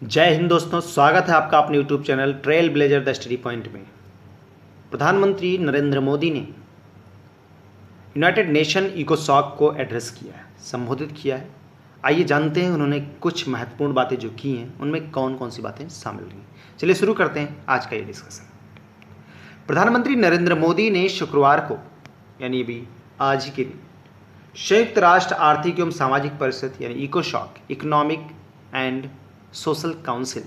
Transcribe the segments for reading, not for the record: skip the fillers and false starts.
जय हिंद दोस्तों, स्वागत है आपका अपने YouTube channel trail blazer the study point में। प्रधानमंत्री नरेंद्र मोदी ने यूनाइटेड नेशन इकोसॉक को एड्रेस किया है, संबोधित किया है। आइए जानते हैं उन्होंने कुछ महत्वपूर्ण बातें जो की हैं उनमें कौन कौन सी बातें शामिल रही। चलिए शुरू करते हैं आज का ये डिस्कशन। प्रधानमंत्री नरेंद्र मोदी ने शुक्रवार को यानी अभी आज ही के दिन संयुक्त राष्ट्र आर्थिक एवं सामाजिक परिषद यानी इकोसॉक इकोनॉमिक एंड सोशल काउंसिल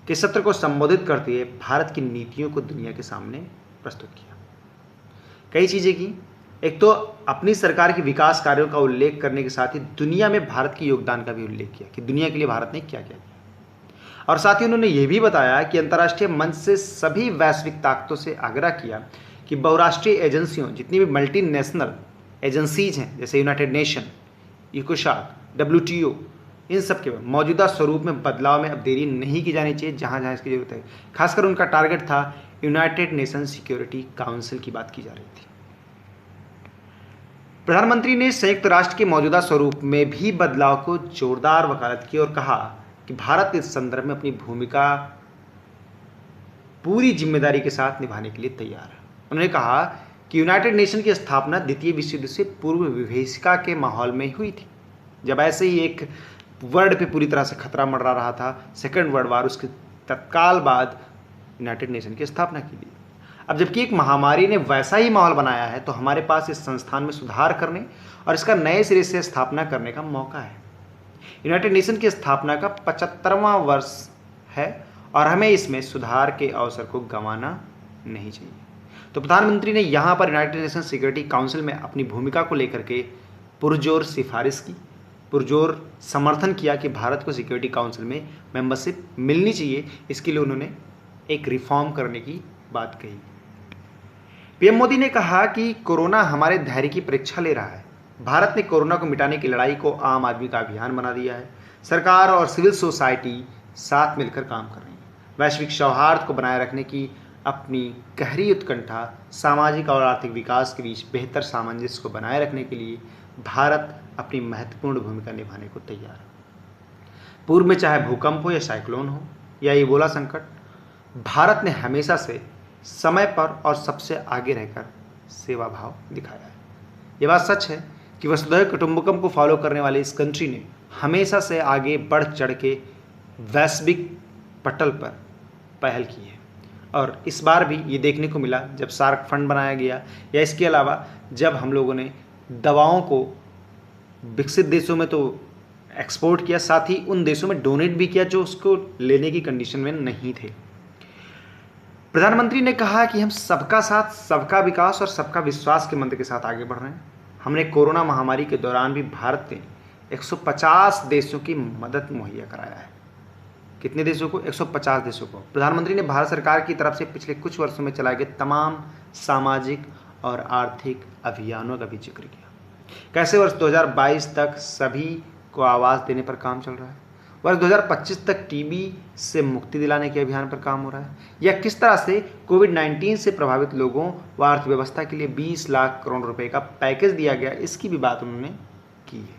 के सत्र को संबोधित करते हुए भारत की नीतियों को दुनिया के सामने प्रस्तुत किया। कई चीज़ें की। एक तो अपनी सरकार के विकास कार्यों का उल्लेख करने के साथ ही दुनिया में भारत के योगदान का भी उल्लेख किया कि दुनिया के लिए भारत ने क्या क्या किया। और साथ ही उन्होंने ये भी बताया कि अंतर्राष्ट्रीय मंच से सभी वैश्विक ताकतों से आग्रह किया कि बहुराष्ट्रीय एजेंसियों, जितनी भी मल्टीनेशनल एजेंसीज हैं जैसे यूनाइटेड नेशन, इकोसॉक, WTO, इन सब के मौजूदा स्वरूप में बदलाव में अब देरी नहीं की जानी चाहिए जहाँ जहाँ इसकी जरूरत है। खासकर उनका टारगेट था यूनाइटेड नेशन सिक्योरिटी काउंसिल की बात की जा रही थी। प्रधानमंत्री ने संयुक्त राष्ट्र के मौजूदा स्वरूप में भी बदलाव को जोरदार वकालत की और कहा कि भारत इस संदर्भ में अपनी भूमिका पूरी जिम्मेदारी के साथ निभाने के लिए तैयार है। उन्होंने कहा कि यूनाइटेड नेशन की स्थापना द्वितीय विश्व युद्ध से पूर्व विभीषिका के माहौल में हुई थी, जब ऐसे ही एक वर्ल्ड पे पूरी तरह से खतरा मंडरा रहा था, सेकेंड वर्ल्ड वार। उसके तत्काल बाद यूनाइटेड नेशन की स्थापना की गई। अब जबकि एक महामारी ने वैसा ही माहौल बनाया है तो हमारे पास इस संस्थान में सुधार करने और इसका नए सिरे से स्थापना करने का मौका है। यूनाइटेड नेशन की स्थापना का 75वां वर्ष है और हमें इसमें सुधार के अवसर को गंवाना नहीं चाहिए। तो प्रधानमंत्री ने यहाँ पर यूनाइटेड नेशन सिक्योरिटी काउंसिल में अपनी भूमिका को लेकर के पुरजोर सिफारिश की, पुरजोर समर्थन किया कि भारत को सिक्योरिटी काउंसिल में मेंबरशिप मिलनी चाहिए। इसके लिए उन्होंने एक रिफॉर्म करने की बात कही। पीएम मोदी ने कहा कि कोरोना हमारे धैर्य की परीक्षा ले रहा है। भारत ने कोरोना को मिटाने की लड़ाई को आम आदमी का अभियान बना दिया है। सरकार और सिविल सोसाइटी साथ मिलकर काम कर रही है। वैश्विक सौहार्द को बनाए रखने की अपनी गहरी उत्कंठा, सामाजिक और आर्थिक विकास के बीच बेहतर सामंजस्य को बनाए रखने के लिए भारत अपनी महत्वपूर्ण भूमिका निभाने को तैयार है। पूर्व में चाहे भूकंप हो या साइक्लोन हो या इबोला संकट, भारत ने हमेशा से समय पर और सबसे आगे रहकर सेवा भाव दिखाया है। ये बात सच है कि वसुधैव कुटुंबकम को फॉलो करने वाली इस कंट्री ने हमेशा से आगे बढ़ चढ़ के वैश्विक पटल पर पहल की है। और इस बार भी ये देखने को मिला जब सार्क फंड बनाया गया, या इसके अलावा जब हम लोगों ने दवाओं को विकसित देशों में तो एक्सपोर्ट किया, साथ ही उन देशों में डोनेट भी किया जो उसको लेने की कंडीशन में नहीं थे। प्रधानमंत्री ने कहा कि हम सबका साथ, सबका विकास और सबका विश्वास के मंत्र के साथ आगे बढ़ रहे हैं। हमने कोरोना महामारी के दौरान भी भारत ने 150 देशों की मदद मुहैया कराया है। कितने देशों को? 150 देशों को। प्रधानमंत्री ने भारत सरकार की तरफ से पिछले कुछ वर्षों में चलाए गए तमाम सामाजिक और आर्थिक अभियानों का भी जिक्र किया। कैसे वर्ष 2022 तक सभी को आवाज़ देने पर काम चल रहा है, वर्ष 2025 तक टीबी से मुक्ति दिलाने के अभियान पर काम हो रहा है, या किस तरह से कोविड-19 से प्रभावित लोगों व अर्थव्यवस्था के लिए 20 लाख करोड़ रुपए का पैकेज दिया गया, इसकी भी बात उन्होंने की है।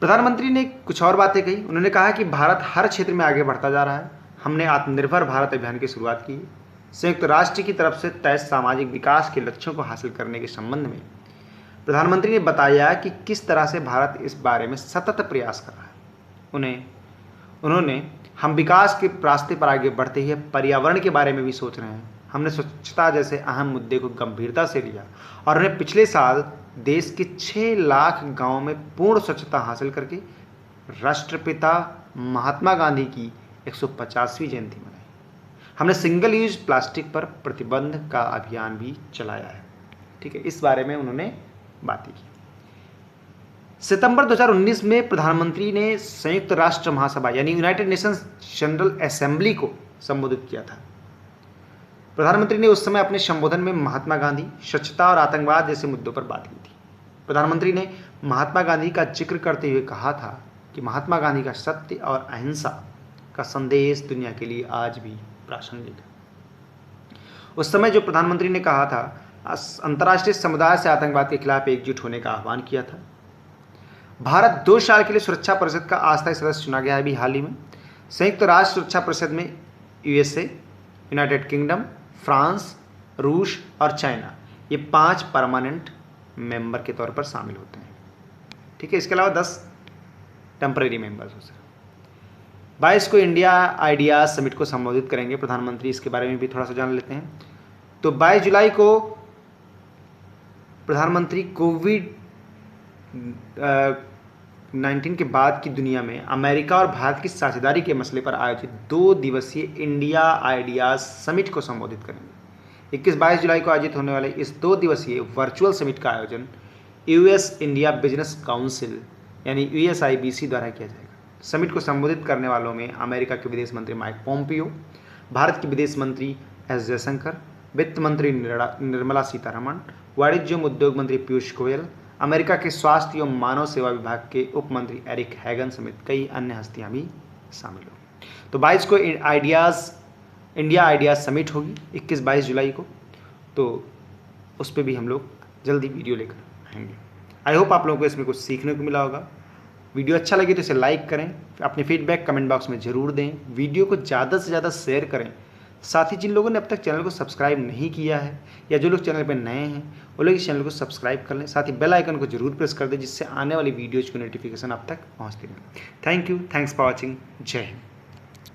प्रधानमंत्री ने कुछ और बातें कही। उन्होंने कहा कि भारत हर क्षेत्र में आगे बढ़ता जा रहा है। हमने आत्मनिर्भर भारत अभियान की शुरुआत की। संयुक्त राष्ट्र की तरफ से तय सामाजिक विकास के लक्ष्यों को हासिल करने के संबंध में प्रधानमंत्री ने बताया कि किस तरह से भारत इस बारे में सतत प्रयास कर रहा है। उन्होंने हम विकास के रास्ते पर आगे बढ़ते हुए पर्यावरण के बारे में भी सोच रहे हैं। हमने स्वच्छता जैसे अहम मुद्दे को गंभीरता से लिया और उन्हें पिछले साल देश के 6 लाख गांवों में पूर्ण स्वच्छता हासिल करके राष्ट्रपिता महात्मा गांधी की 150वीं जयंती मनाई। हमने सिंगल यूज प्लास्टिक पर प्रतिबंध का अभियान भी चलाया है। ठीक है, इस बारे में उन्होंने बातें की। सितंबर 2019 में प्रधानमंत्री ने संयुक्त राष्ट्र महासभा यानी यूनाइटेड नेशंस जनरल असेंबली को संबोधित किया था। प्रधानमंत्री ने उस समय अपने संबोधन में महात्मा गांधी, स्वच्छता और आतंकवाद जैसे मुद्दों पर बात की थी। प्रधानमंत्री ने महात्मा गांधी का जिक्र करते हुए कहा था कि महात्मा गांधी का सत्य और अहिंसा का संदेश दुनिया के लिए आज भी प्रासंगिक है। उस समय जो प्रधानमंत्री ने कहा था, अंतर्राष्ट्रीय समुदाय से आतंकवाद के खिलाफ एकजुट होने का आह्वान किया था। भारत 2 साल के लिए सुरक्षा परिषद का अस्थायी सदस्य चुना गया है अभी हाल ही में। संयुक्त राष्ट्र सुरक्षा परिषद में यूएसए, यूनाइटेड किंगडम, फ्रांस, रूस और चाइना, ये 5 परमानेंट मेंबर के तौर पर शामिल होते हैं। ठीक है, इसके अलावा 10 टेम्परेरी मेंबर्स हो सकते हैं। 22 को इंडिया आइडियाज समिट को संबोधित करेंगे प्रधानमंत्री, इसके बारे में भी थोड़ा सा जान लेते हैं। तो 22 जुलाई को प्रधानमंत्री कोविड-19 के बाद की दुनिया में अमेरिका और भारत की साझेदारी के मसले पर आयोजित 2 दिवसीय इंडिया आइडियाज समिट को संबोधित करेंगे। 21-22 जुलाई को आयोजित होने वाले इस 2 दिवसीय वर्चुअल समिट का आयोजन यूएस इंडिया बिजनेस काउंसिल यानी USIBC द्वारा किया जाएगा। समिट को संबोधित करने वालों में अमेरिका के विदेश मंत्री माइक पोम्पियो, भारत के विदेश मंत्री एस जयशंकर, वित्त मंत्री निर्मला सीतारमण, वाणिज्य एवं उद्योग मंत्री पीयूष गोयल, अमेरिका के स्वास्थ्य एवं मानव सेवा विभाग के उप मंत्री एरिक हैगन समेत कई अन्य हस्तियां भी शामिल होंगी। तो 22 को इंडिया आइडियाज समिट होगी 21-22 जुलाई को, तो उस पर भी हम लोग जल्दी वीडियो लेकर आएंगे। आई होप आप लोगों को इसमें कुछ सीखने को मिला होगा। वीडियो अच्छा लगे तो इसे लाइक करें, अपने फीडबैक कमेंट बॉक्स में ज़रूर दें, वीडियो को ज़्यादा से ज़्यादा शेयर करें। साथ ही जिन लोगों ने अब तक चैनल को सब्सक्राइब नहीं किया है या जो लोग चैनल पर नए हैं वो लोग इस चैनल को सब्सक्राइब कर लें। साथ ही बेल आइकन को जरूर प्रेस कर दें जिससे आने वाली वीडियोज़ की नोटिफिकेशन आप तक पहुँचती रहे। Thank you, thanks for watching. जय हिंद।